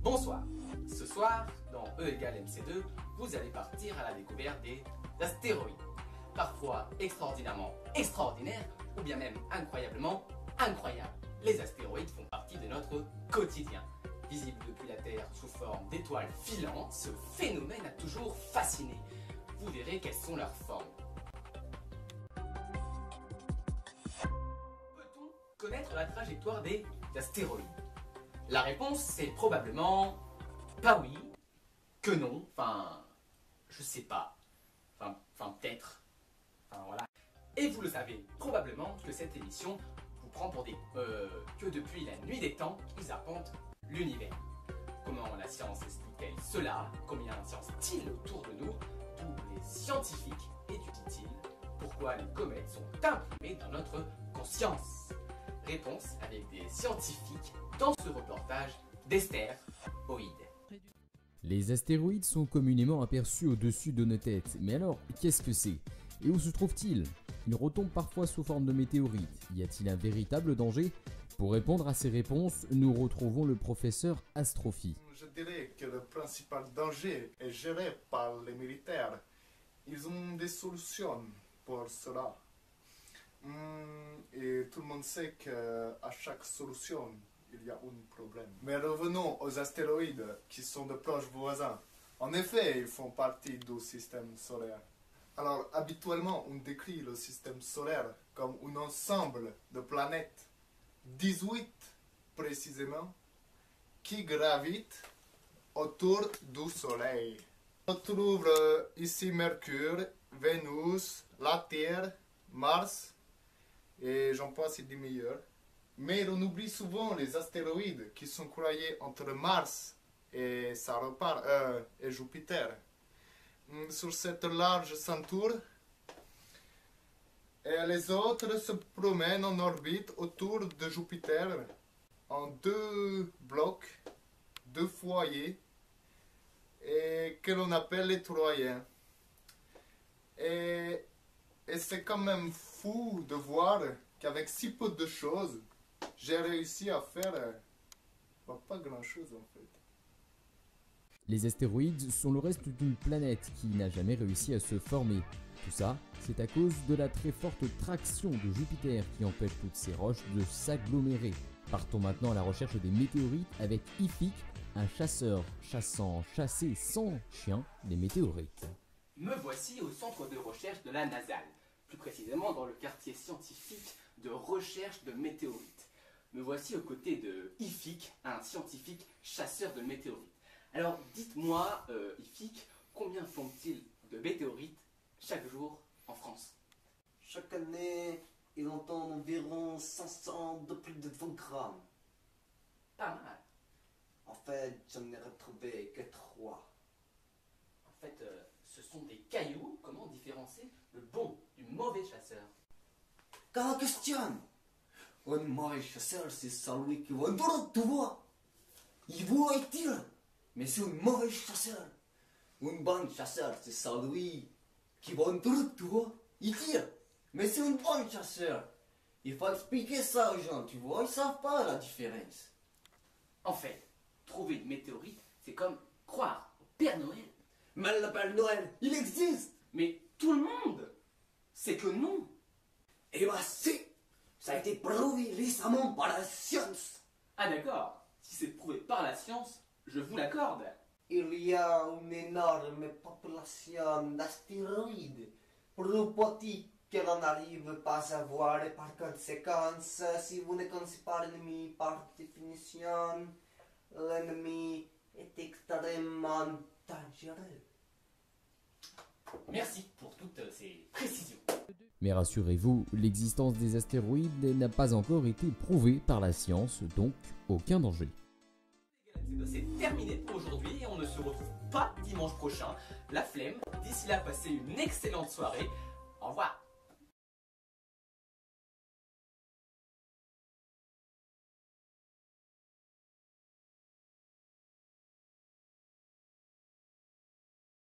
Bonsoir. Ce soir, dans E égale MC2, vous allez partir à la découverte des astéroïdes. Parfois extraordinairement extraordinaires, ou bien même incroyablement incroyables. Les astéroïdes font partie de notre quotidien. Visible depuis la Terre sous forme d'étoiles filantes, ce phénomène a toujours fasciné. Vous verrez quelles sont leurs formes. Peut-on connaître la trajectoire des astéroïdes? La réponse c'est probablement pas oui, que non, je sais pas, peut-être, voilà. Et vous le savez probablement que cette émission vous prend pour des que depuis la nuit des temps, ils arpentent l'univers. Comment la science explique-t-elle cela? Combien de science t-il autour de nous? D'où les scientifiques étudient-ils? Pourquoi les comètes sont imprimées dans notre conscience? Réponse avec des scientifiques dans ce reportage d'Astéroïdes. Les astéroïdes sont communément aperçus au-dessus de nos têtes, mais alors qu'est-ce que c'est? Et où se trouve-t-il? Ils retombent parfois sous forme de météorites. Y a-t-il un véritable danger? Pour répondre à ces réponses, nous retrouvons le professeur Astrophy. Je dirais que le principal danger est géré par les militaires. Ils ont des solutions pour cela. Et tout le monde sait qu'à chaque solution, il y a un problème. Mais revenons aux astéroïdes qui sont de proches voisins. En effet, ils font partie du système solaire. Alors, habituellement, on décrit le système solaire comme un ensemble de planètes, 18 précisément, qui gravitent autour du Soleil. On trouve ici Mercure, Vénus, la Terre, Mars, et j'en passe des meilleurs. Mais on oublie souvent les astéroïdes qui sont croyés entre Mars et et Jupiter. Sur cette large ceinture, et les autres se promènent en orbite autour de Jupiter en deux blocs, deux foyers, et que l'on appelle les Troyens. Et c'est quand même fou de voir qu'avec si peu de choses, j'ai réussi à faire pas grand chose en fait. Les astéroïdes sont le reste d'une planète qui n'a jamais réussi à se former. Tout ça, c'est à cause de la très forte traction de Jupiter qui empêche toutes ces roches de s'agglomérer. Partons maintenant à la recherche des météorites avec IFIC, un chasseur chasser sans chien des météorites. Me voici au centre de recherche de la NASA, plus précisément dans le quartier scientifique de recherche de météorites. Me voici aux côtés de IFIC, un scientifique chasseur de météorites. Alors dites-moi, IFIC, combien font-ils de météorites chaque jour en France? Chaque année, ils en tombent environ 500 de plus de 20 grammes. Pas mal. En fait, j'en ai retrouvé que 3. En fait, ce sont des cailloux. Comment différencier le bon du mauvais chasseur? Quelle question! Un mauvais chasseur, c'est celui qui va droit devant. Il voit et tire, mais c'est un mauvais chasseur. Un bon chasseur, c'est celui qui va droit devant. Il tire, mais c'est un bon chasseur. Il faut expliquer ça aux gens, tu vois, ils savent pas la différence. En fait, trouver une météorite, c'est comme croire au Père Noël. Mais le Père Noël, il existe! Mais tout le monde sait que non. Eh ben si! Ça a été prouvé récemment par la science! Ah d'accord, si c'est prouvé par la science, je vous l'accorde. Il y a une énorme population d'astéroïdes, plus petits que l'on n'arrive pas à voir, et par conséquent, si vous ne connaissez pas l'ennemi par définition, l'ennemi est extrêmement dangereux. Merci pour toutes ces précisions. Mais rassurez-vous, l'existence des astéroïdes n'a pas encore été prouvée par la science, donc aucun danger. C'est terminé aujourd'hui et on ne se retrouve pas dimanche prochain. La flemme. D'ici là, passez une excellente soirée. Au revoir.